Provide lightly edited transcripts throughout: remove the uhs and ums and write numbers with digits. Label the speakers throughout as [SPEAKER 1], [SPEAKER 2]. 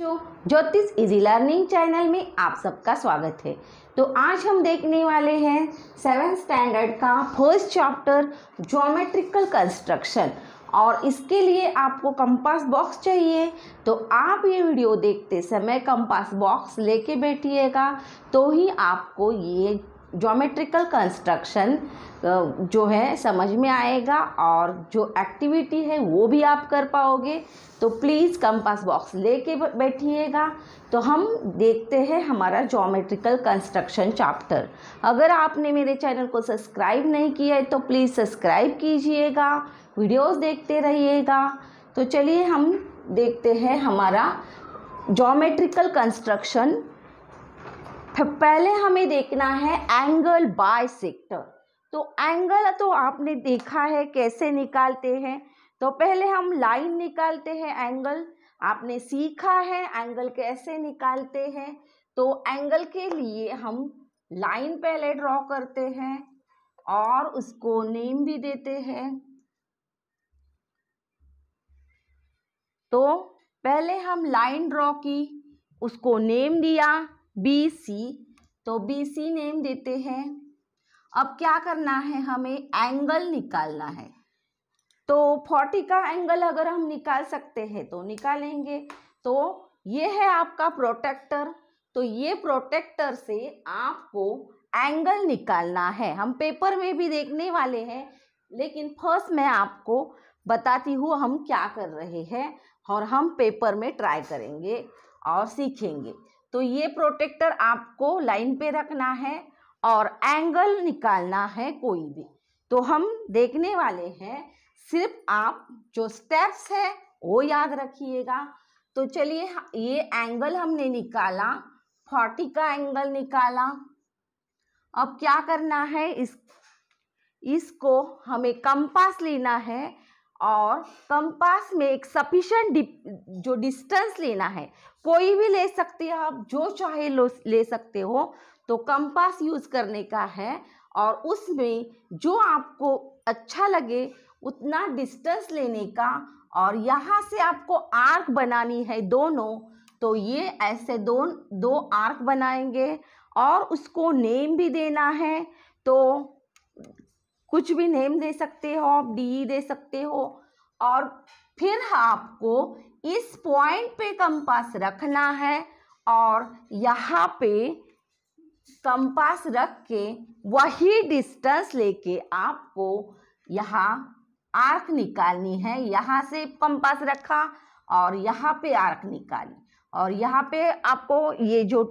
[SPEAKER 1] ज्योतिष easy learning channel में आप सबका स्वागत है। तो आज हम देखने वाले हैं 7th स्टैंडर्ड का फर्स्ट चैप्टर ज्योमेट्रिकल कंस्ट्रक्शन। और इसके लिए आपको कंपास बॉक्स चाहिए, तो आप ये वीडियो देखते समय कंपास बॉक्स लेके बैठिएगा, तो ही आपको ये ज्योमेट्रिकल कंस्ट्रक्शन जो है समझ में आएगा और जो एक्टिविटी है वो भी आप कर पाओगे। तो प्लीज़ कंपास बॉक्स लेके बैठिएगा। तो हम देखते हैं हमारा ज्योमेट्रिकल कंस्ट्रक्शन चैप्टर। अगर आपने मेरे चैनल को सब्सक्राइब नहीं किया है तो प्लीज़ सब्सक्राइब कीजिएगा, वीडियोस देखते रहिएगा। तो चलिए हम देखते हैं हमारा ज्योमेट्रिकल कंस्ट्रक्शन। पहले हमें देखना है एंगल बाइसेक्टर। तो एंगल तो आपने देखा है कैसे निकालते हैं। तो पहले हम लाइन निकालते हैं एंगल। आपने सीखा है एंगल कैसे निकालते हैं। तो एंगल के लिए हम लाइन पहले ड्रॉ करते हैं और उसको नेम भी देते हैं। तो पहले हम लाइन ड्रॉ की, उसको नेम दिया BC, तो BC नेम देते हैं। अब क्या करना है, हमें एंगल निकालना है। तो 40 का एंगल अगर हम निकाल सकते हैं तो निकालेंगे। तो ये है आपका प्रोटेक्टर। तो ये प्रोटेक्टर से आपको एंगल निकालना है। हम पेपर में भी देखने वाले हैं, लेकिन फर्स्ट मैं आपको बताती हूँ हम क्या कर रहे हैं और हम पेपर में ट्राई करेंगे और सीखेंगे। तो ये प्रोटेक्टर आपको लाइन पे रखना है और एंगल निकालना है कोई भी। तो हम देखने वाले हैं, सिर्फ आप जो स्टेप्स है वो याद रखिएगा। तो चलिए, ये एंगल हमने निकाला, 40 का एंगल निकाला। अब क्या करना है, इसको हमें कंपास लेना है और कंपास में एक सफिशिएंट जो डिस्टेंस लेना है, कोई भी ले सकते हो आप, जो चाहे ले सकते हो। तो कंपास यूज़ करने का है और उसमें जो आपको अच्छा लगे उतना डिस्टेंस लेने का, और यहाँ से आपको आर्क बनानी है दोनों। तो ये ऐसे दो आर्क बनाएंगे और उसको नेम भी देना है। तो कुछ भी नेम दे सकते हो आप, D दे सकते हो। और फिर आपको इस पॉइंट पे कंपास रखना है और यहाँ पे कंपास रख के वही डिस्टेंस लेके आपको यहाँ आर्क निकालनी है। यहाँ से कंपास रखा और यहाँ पे आर्क निकाली, और यहाँ पे आपको ये जो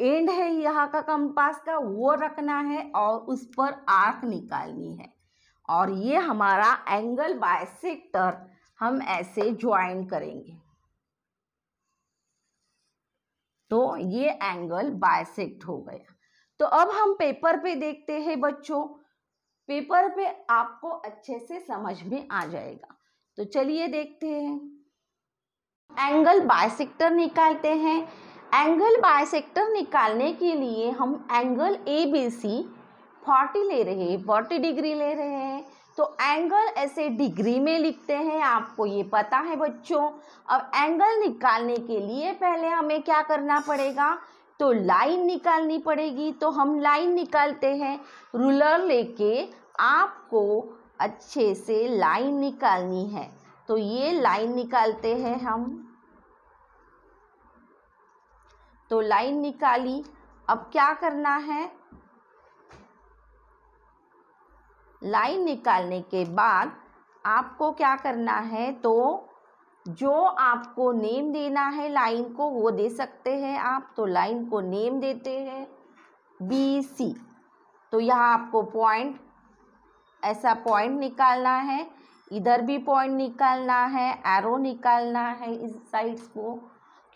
[SPEAKER 1] एंड है यहाँ का कंपास का वो रखना है और उस पर आर्क निकालनी है। और ये हमारा एंगल बाइसेक्टर हम ऐसे ज्वाइन करेंगे। तो ये एंगल बाइसेक्ट हो गया। तो अब हम पेपर पे देखते हैं बच्चों। पेपर पे आपको अच्छे से समझ में आ जाएगा। तो चलिए देखते हैं, एंगल बाइसेक्टर निकालते हैं। एंगल बाइसेक्टर निकालने के लिए हम एंगल ABC 40 ले रहे हैं, 40 डिग्री ले रहे हैं। तो एंगल ऐसे डिग्री में लिखते हैं, आपको ये पता है बच्चों। अब एंगल निकालने के लिए पहले हमें क्या करना पड़ेगा, तो लाइन निकालनी पड़ेगी। तो हम लाइन निकालते हैं, रूलर लेके आपको अच्छे से लाइन निकालनी है। तो ये लाइन निकालते हैं हम। तो लाइन निकाली। अब क्या करना है, लाइन निकालने के बाद आपको क्या करना है, तो जो आपको नेम देना है लाइन को वो दे सकते हैं आप। तो लाइन को नेम देते हैं BC। तो यहाँ आपको पॉइंट, ऐसा पॉइंट निकालना है, इधर भी पॉइंट निकालना है, एरो निकालना है इस साइड्स को,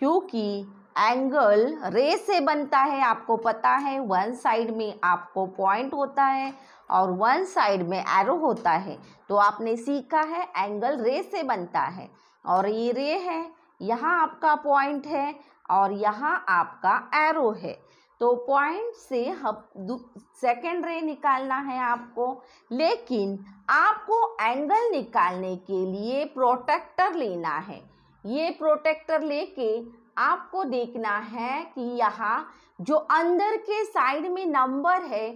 [SPEAKER 1] क्योंकि एंगल रे से बनता है। आपको पता है, वन साइड में आपको पॉइंट होता है और वन साइड में एरो होता है। तो आपने सीखा है एंगल रे से बनता है, और ये रे है, यहाँ आपका पॉइंट है और यहाँ आपका एरो है। तो पॉइंट से सेकेंड रे निकालना है आपको। लेकिन आपको एंगल निकालने के लिए प्रोटेक्टर लेना है। ये प्रोटेक्टर लेके आपको देखना है कि यहाँ जो अंदर के साइड में नंबर है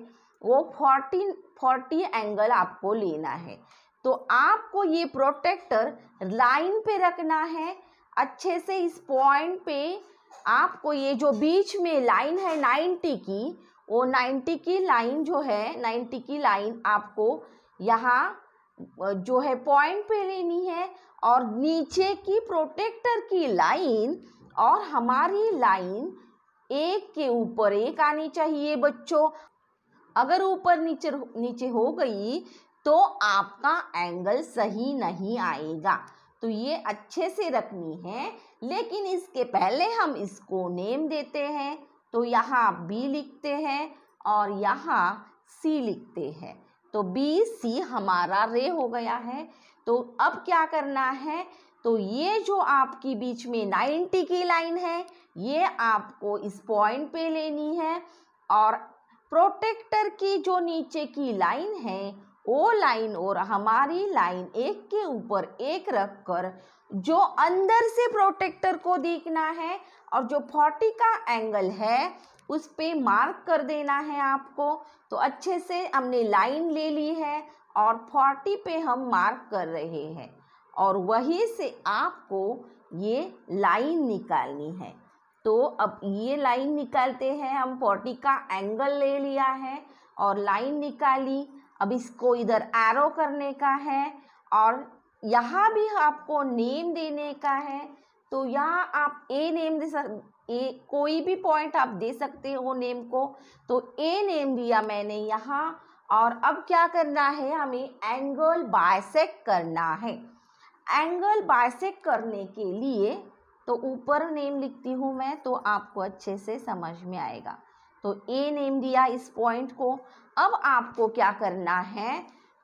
[SPEAKER 1] वो 40 एंगल आपको लेना है। तो आपको ये प्रोटेक्टर लाइन पे रखना है अच्छे से। इस पॉइंट पे आपको ये जो बीच में लाइन है 90 की, वो 90 की लाइन जो है 90 की लाइन आपको यहाँ जो है पॉइंट पे लेनी है, और नीचे की प्रोटेक्टर की लाइन और हमारी लाइन एक के ऊपर एक आनी चाहिए बच्चों। अगर ऊपर नीचे हो गई तो आपका एंगल सही नहीं आएगा। तो ये अच्छे से रखनी है, लेकिन इसके पहले हम इसको नेम देते हैं। तो यहाँ बी लिखते हैं और यहाँ सी लिखते हैं। तो बी सी हमारा रे हो गया है। तो अब क्या करना है, तो ये जो आपकी बीच में 90 की लाइन है ये आपको इस पॉइंट पे लेनी है, और प्रोटेक्टर की जो नीचे की लाइन है वो लाइन और हमारी लाइन एक के ऊपर एक रखकर जो अंदर से प्रोटेक्टर को देखना है, और जो 40 का एंगल है उस पे मार्क कर देना है आपको। तो अच्छे से हमने लाइन ले ली है और 40 पे हम मार्क कर रहे हैं, और वहीं से आपको ये लाइन निकालनी है। तो अब ये लाइन निकालते हैं हम। 40 का एंगल ले लिया है और लाइन निकाली। अब इसको इधर एरो करने का है, और यहाँ भी आपको नेम देने का है। तो यहाँ आप ए नेम दे कोई भी पॉइंट आप दे सकते हो नेम को। तो ए नेम दिया मैंने यहाँ, और अब क्या करना है, हमें एंगल बाइसेक्ट करना है। एंगल बाइसेक्ट करने के लिए तो ऊपर नेम लिखती हूँ मैं, तो आपको अच्छे से समझ में आएगा। तो ए नेम दिया इस पॉइंट को। अब आपको क्या करना है,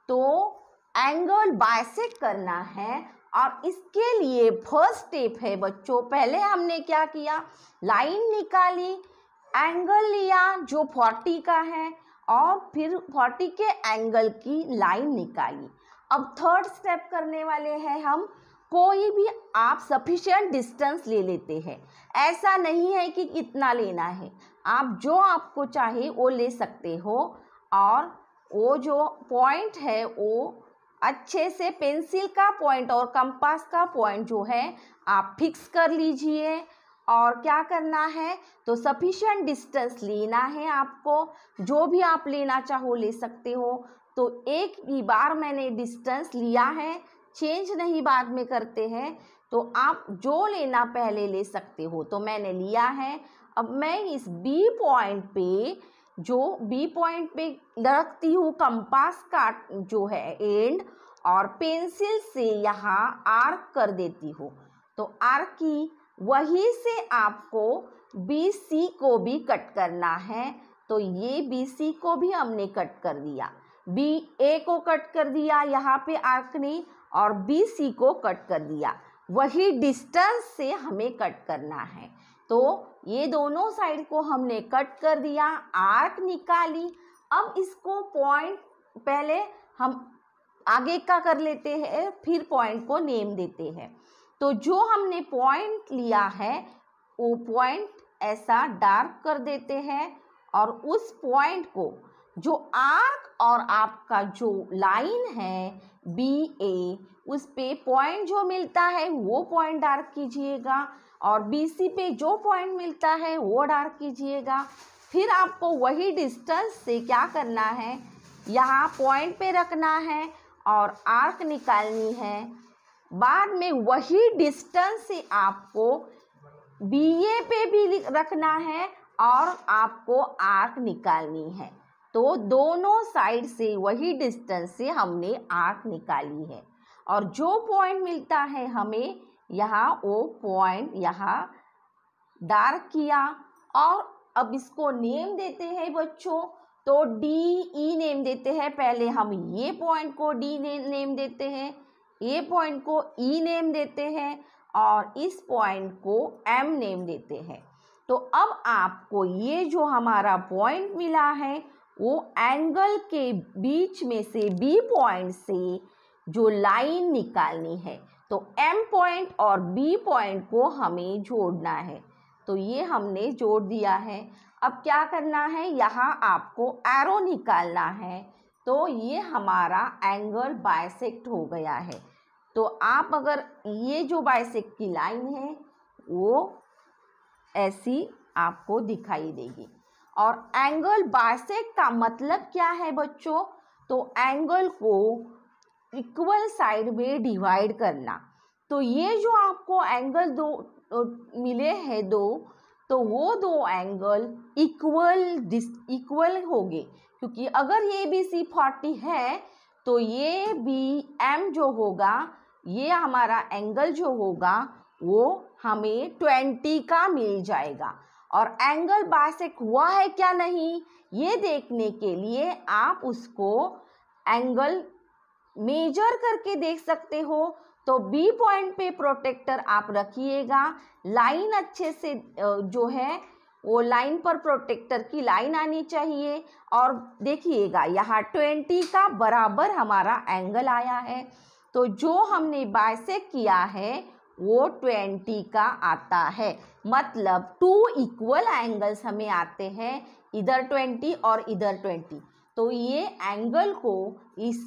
[SPEAKER 1] तो एंगल बाइसेक्ट करना है, और इसके लिए फर्स्ट स्टेप है बच्चों, पहले हमने क्या किया, लाइन निकाली, एंगल लिया जो 40 का है, और फिर 40 के एंगल की लाइन निकाली। अब थर्ड स्टेप करने वाले हैं हम, कोई भी आप सफिशिएंट डिस्टेंस ले लेते हैं। ऐसा नहीं है कि कितना लेना है, आप जो आपको चाहे वो ले सकते हो। और वो जो पॉइंट है वो अच्छे से पेंसिल का पॉइंट और कंपास का पॉइंट जो है आप फिक्स कर लीजिए। और क्या करना है, तो सफिशिएंट डिस्टेंस लेना है आपको, जो भी आप लेना चाहो ले सकते हो। तो एक ही बार मैंने डिस्टेंस लिया है, चेंज नहीं बाद में करते हैं। तो आप जो लेना पहले ले सकते हो, तो मैंने लिया है। अब मैं इस बी पॉइंट पे, जो बी पॉइंट पे रखती हूँ कंपास का जो है एंड, और पेंसिल से यहाँ आर्क कर देती हूँ। तो आर्क की वहीं से आपको बी सी को भी कट करना है। तो ये बी सी को भी हमने कट कर दिया, बी ए को कट कर दिया यहाँ पे आर्क ने, और बी सी को कट कर दिया। वही डिस्टेंस से हमें कट करना है। तो ये दोनों साइड को हमने कट कर दिया, आर्क निकाली। अब इसको पॉइंट पहले हम आगे का कर लेते हैं, फिर पॉइंट को नेम देते हैं। तो जो हमने पॉइंट लिया है वो पॉइंट ऐसा डार्क कर देते हैं, और उस पॉइंट को जो आर्क और आपका जो लाइन है बी ए, उस पे पॉइंट जो मिलता है वो पॉइंट डार्क कीजिएगा, और बी सी पे जो पॉइंट मिलता है वो डार्क कीजिएगा। फिर आपको वही डिस्टेंस से क्या करना है, यहाँ पॉइंट पे रखना है और आर्क निकालनी है। बाद में वही डिस्टेंस से आपको बी ए पे भी रखना है और आपको आर्क निकालनी है। तो दोनों साइड से वही डिस्टेंस से हमने आर्क निकाली है, और जो पॉइंट मिलता है हमें यहाँ वो पॉइंट यहाँ डार्क किया। और अब इसको नेम देते हैं बच्चों। तो डी ई नेम देते हैं। पहले हम ये पॉइंट को डी नेम देते हैं, ये पॉइंट को ई नेम देते हैं, और इस पॉइंट को एम नेम देते हैं। तो अब आपको ये जो हमारा पॉइंट मिला है वो एंगल के बीच में से बी पॉइंट से जो लाइन निकालनी है। तो M पॉइंट और B पॉइंट को हमें जोड़ना है। तो ये हमने जोड़ दिया है। अब क्या करना है, यहाँ आपको एरो निकालना है। तो ये हमारा एंगल बाइसेक्ट हो गया है। तो आप अगर ये जो बाइसेक्ट की लाइन है वो ऐसी आपको दिखाई देगी। और एंगल बाइसेक्ट का मतलब क्या है बच्चों, तो एंगल को इक्वल साइड में डिवाइड करना। तो ये जो आपको एंगल दो मिले हैं दो, तो वो दो एंगल इक्वल होंगे, क्योंकि अगर ये बी सी 40 है तो ये बी एम जो होगा, ये हमारा एंगल जो होगा वो हमें 20 का मिल जाएगा। और एंगल बाइसेक्ट हुआ है क्या नहीं, ये देखने के लिए आप उसको एंगल मेजर करके देख सकते हो। तो बी पॉइंट पे प्रोटेक्टर आप रखिएगा, लाइन अच्छे से जो है वो लाइन पर प्रोटेक्टर की लाइन आनी चाहिए। और देखिएगा यहाँ 20 का बराबर हमारा एंगल आया है। तो जो हमने बाइसेक्ट किया है वो 20 का आता है। मतलब 2 इक्वल एंगल्स हमें आते हैं, इधर 20 और इधर 20। तो ये एंगल को इस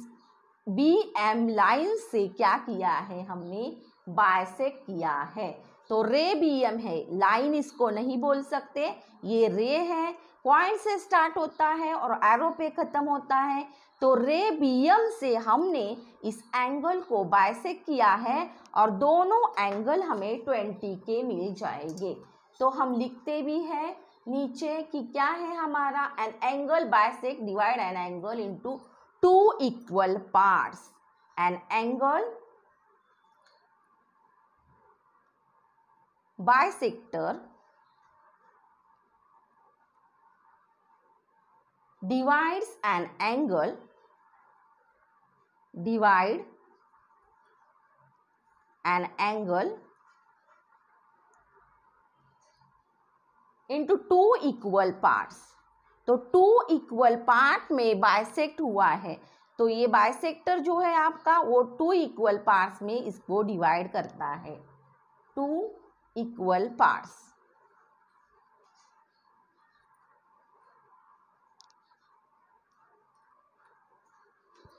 [SPEAKER 1] बी एम लाइन से क्या किया है, हमने बाइसेक्ट किया है। तो रे बी एम है, लाइन इसको नहीं बोल सकते, ये रे है, पॉइंट से स्टार्ट होता है और एरो पे ख़त्म होता है। तो रे बी एम से हमने इस एंगल को बाइसेक्ट किया है और दोनों एंगल हमें 20 के मिल जाएंगे। तो हम लिखते भी हैं नीचे कि क्या है हमारा, an angle bisect divide an angle into 2 equal parts. An angle bisector divides an angle into 2 equal parts. तो 2 इक्वल पार्ट में बाइसेक्ट हुआ है। तो ये बाइसेक्टर जो है आपका वो 2 इक्वल पार्ट्स में इसको डिवाइड करता है, 2 इक्वल पार्ट्स।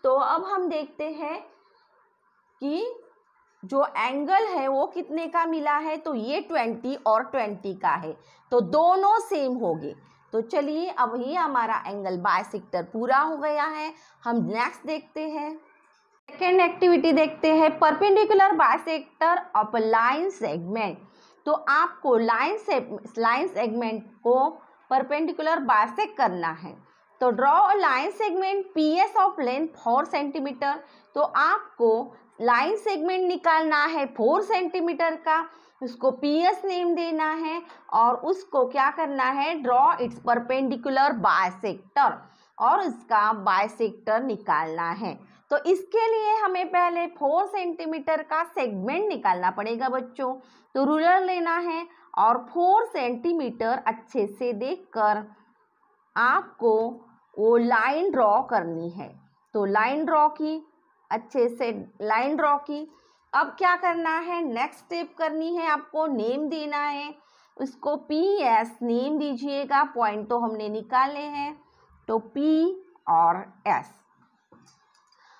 [SPEAKER 1] तो अब हम देखते हैं कि जो एंगल है वो कितने का मिला है। तो ये 20 और 20 का है, तो दोनों सेम हो गए। तो चलिए अब ये हमारा एंगल बाइसेक्टर पूरा हो गया है। हम नेक्स्ट देखते हैं, सेकेंड एक्टिविटी देखते हैं, perpendicular bisector of line segment. तो आपको लाइन सेगमेंट को परपेंडिकुलर बाइसेक्ट करना है। तो draw line segment P S of length 4 centimetre. तो आपको लाइन सेगमेंट निकालना है 4 सेंटीमीटर का, उसको पी एस नेम देना है और उसको क्या करना है, ड्रॉ इट्स परपेंडिकुलर बाइसेक्टर, और इसका बाइसेक्टर निकालना है। तो इसके लिए हमें पहले 4 सेंटीमीटर का सेगमेंट निकालना पड़ेगा बच्चों। तो रूलर लेना है और 4 सेंटीमीटर अच्छे से देखकर आपको वो लाइन ड्रॉ करनी है। तो लाइन ड्रॉ की, अच्छे से लाइन ड्रॉ की। अब क्या करना है, नेक्स्ट स्टेप करनी है, आपको नेम देना है, उसको पी एस नेम दीजिएगा। पॉइंट तो हमने निकाले हैं, तो पी और एस।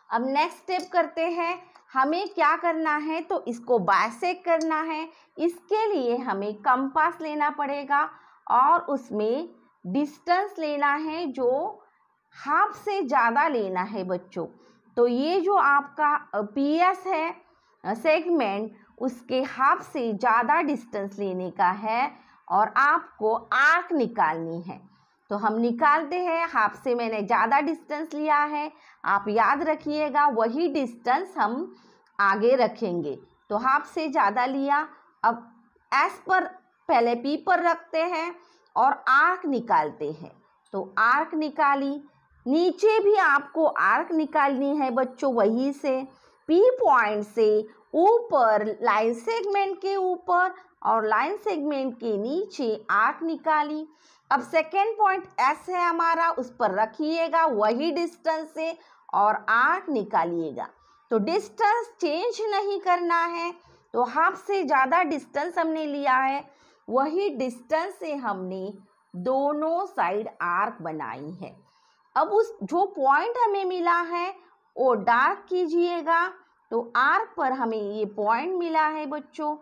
[SPEAKER 1] अब नेक्स्ट स्टेप करते हैं, हमें क्या करना है, तो इसको बाइसेक्ट करना है। इसके लिए हमें कंपास लेना पड़ेगा और उसमें डिस्टेंस लेना है जो हाफ से ज़्यादा लेना है बच्चों। तो ये जो आपका पी एस है सेगमेंट, उसके हाफ से ज़्यादा डिस्टेंस लेने का है और आपको आर्क निकालनी है। तो हम निकालते हैं, हाफ से मैंने ज़्यादा डिस्टेंस लिया है, आप याद रखिएगा वही डिस्टेंस हम आगे रखेंगे। तो हाफ से ज़्यादा लिया, अब एस पर पहले पी पर रखते हैं और आर्क निकालते हैं। तो आर्क निकाली, नीचे भी आपको आर्क निकालनी है बच्चों, वही से पी पॉइंट से ऊपर लाइन सेगमेंट के ऊपर और लाइन सेगमेंट के नीचे आर्क निकाली। अब सेकेंड पॉइंट एस है हमारा, उस पर रखिएगा वही डिस्टेंस से और आर्क निकालिएगा। तो डिस्टेंस चेंज नहीं करना है, तो हाफ से ज़्यादा डिस्टेंस हमने लिया है, वही डिस्टेंस से हमने दोनों साइड आर्क बनाई है। अब उस जो पॉइंट हमें मिला है वो डार्क कीजिएगा। तो आर्क पर हमें ये पॉइंट मिला है बच्चों,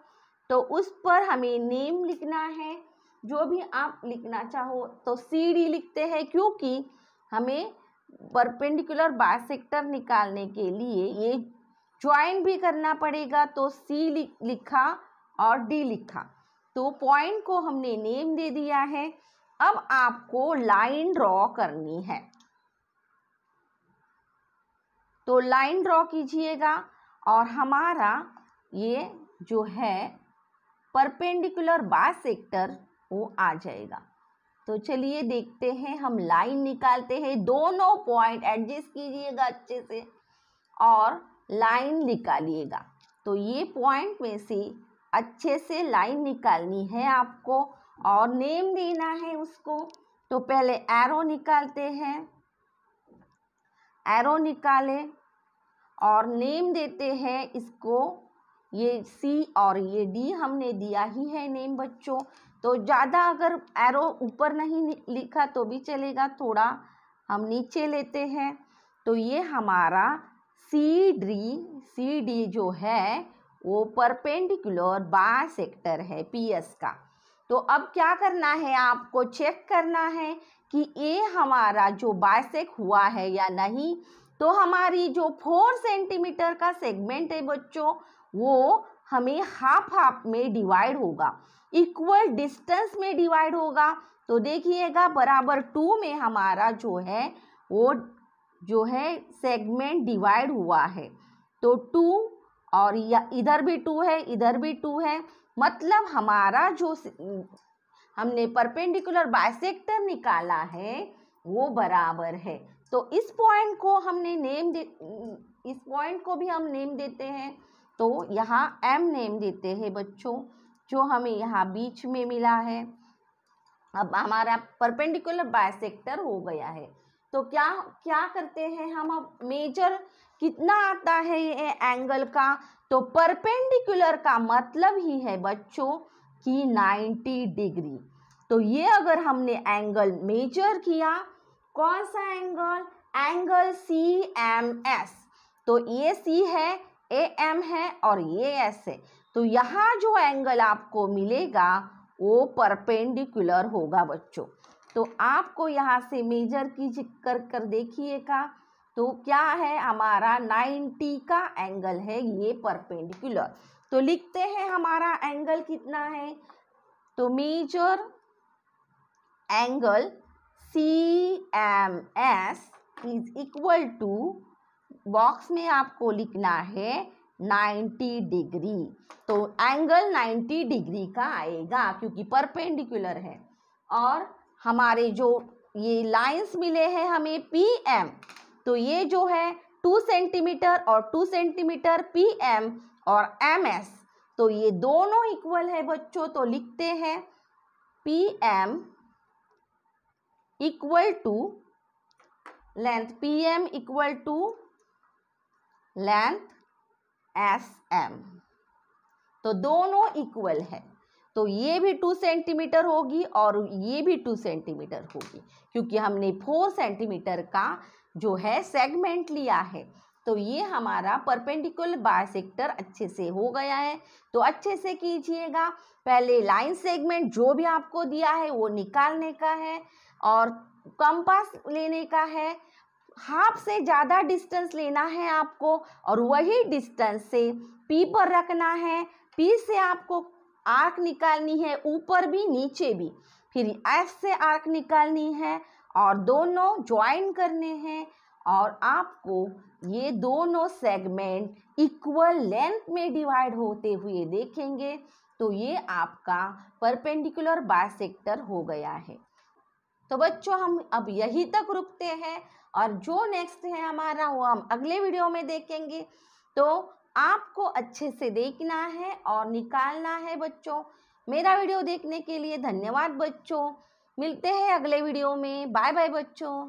[SPEAKER 1] तो उस पर हमें नेम लिखना है। जो भी आप लिखना चाहो तो CD लिखते हैं, क्योंकि हमें परपेंडिकुलर बाइसेक्टर निकालने के लिए ये ज्वाइन भी करना पड़ेगा। तो C लिखा और D लिखा, तो पॉइंट को हमने नेम दे दिया है। अब आपको लाइन ड्रॉ करनी है, तो लाइन ड्रॉ कीजिएगा और हमारा ये जो है परपेंडिकुलर बाइसेक्टर वो आ जाएगा। तो चलिए देखते हैं, हम लाइन निकालते हैं। दोनों पॉइंट एडजस्ट कीजिएगा अच्छे से और लाइन निकालिएगा। तो ये पॉइंट में से अच्छे से लाइन निकालनी है आपको और नेम देना है उसको। तो पहले एरो निकालते हैं, एरो निकाले और नेम देते हैं इसको। ये C और ये D हमने दिया ही है नेम बच्चों। तो ज़्यादा अगर एरो ऊपर नहीं लिखा तो भी चलेगा, थोड़ा हम नीचे लेते हैं। तो ये हमारा CD जो है वो परपेंडिकुलर बाइसेक्टर है PS का। तो अब क्या करना है, आपको चेक करना है कि ये हमारा जो बाइसेक्ट हुआ है या नहीं। तो हमारी जो 4 सेंटीमीटर का सेगमेंट है बच्चों, वो हमें हाफ हाफ में डिवाइड होगा, इक्वल डिस्टेंस में डिवाइड होगा। तो देखिएगा बराबर 2 में हमारा जो है वो जो है सेगमेंट डिवाइड हुआ है। तो 2 और इधर भी 2 है, इधर भी 2 है, मतलब हमारा जो हमने परपेंडिकुलर बाइसेक्टर निकाला है वो बराबर है। तो इस पॉइंट को हमने इस पॉइंट को भी हम नेम देते हैं। तो यहाँ M नेम देते हैं बच्चों, जो हमें यहाँ बीच में मिला है। अब हमारा परपेंडिकुलर बाइसेक्टर हो गया है। तो क्या करते हैं हम, अब मेजर कितना आता है ये एंगल का। तो परपेंडिकुलर का मतलब ही है बच्चों कि 90 डिग्री। तो ये अगर हमने एंगल मेजर किया, कौन सा एंगल, एंगल CMS। तो ये C है, AM है और ये S है। तो यहाँ जो एंगल आपको मिलेगा वो परपेंडिकुलर होगा बच्चों। तो आपको यहाँ से मेजर कर देखिएगा। तो क्या है, हमारा 90 का एंगल है ये परपेंडिकुलर। तो लिखते हैं हमारा एंगल कितना है। तो measure angle CMS is equal to, box में आपको लिखना है 90 डिग्री। तो एंगल 90 डिग्री का आएगा क्योंकि परपेंडिकुलर है। और हमारे जो ये लाइंस मिले हैं हमें PM, तो ये जो है 2 सेंटीमीटर और 2 सेंटीमीटर PM और MS, तो ये दोनों इक्वल है बच्चों। तो लिखते हैं PM equal to length, PM equal to length SM। तो दोनों इक्वल है। तो ये भी 2 सेंटीमीटर होगी और ये भी 2 सेंटीमीटर होगी, क्योंकि हमने 4 सेंटीमीटर का जो है सेगमेंट लिया है। तो ये हमारा परपेंडिकुलर बाइसेक्टर अच्छे से हो गया है। तो अच्छे से कीजिएगा, पहले लाइन सेगमेंट जो भी आपको दिया है वो निकालने का है और कंपास लेने का है। हाफ से ज़्यादा डिस्टेंस लेना है आपको और वही डिस्टेंस से P पर रखना है। P से आपको आर्क निकालनी है, ऊपर भी नीचे भी। फिर S से आर्क निकालनी है और दोनों ज्वाइन करने हैं और आपको ये दोनों सेगमेंट इक्वल लेंथ में डिवाइड होते हुए देखेंगे। तो ये आपका परपेंडिकुलर बाइसेक्टर हो गया है। तो बच्चों हम अब यहीं तक रुकते हैं और जो नेक्स्ट है हमारा वो हम अगले वीडियो में देखेंगे। तो आपको अच्छे से देखना है और निकालना है बच्चों। मेरा वीडियो देखने के लिए धन्यवाद बच्चों। मिलते हैं अगले वीडियो में। बाय बाय बच्चों।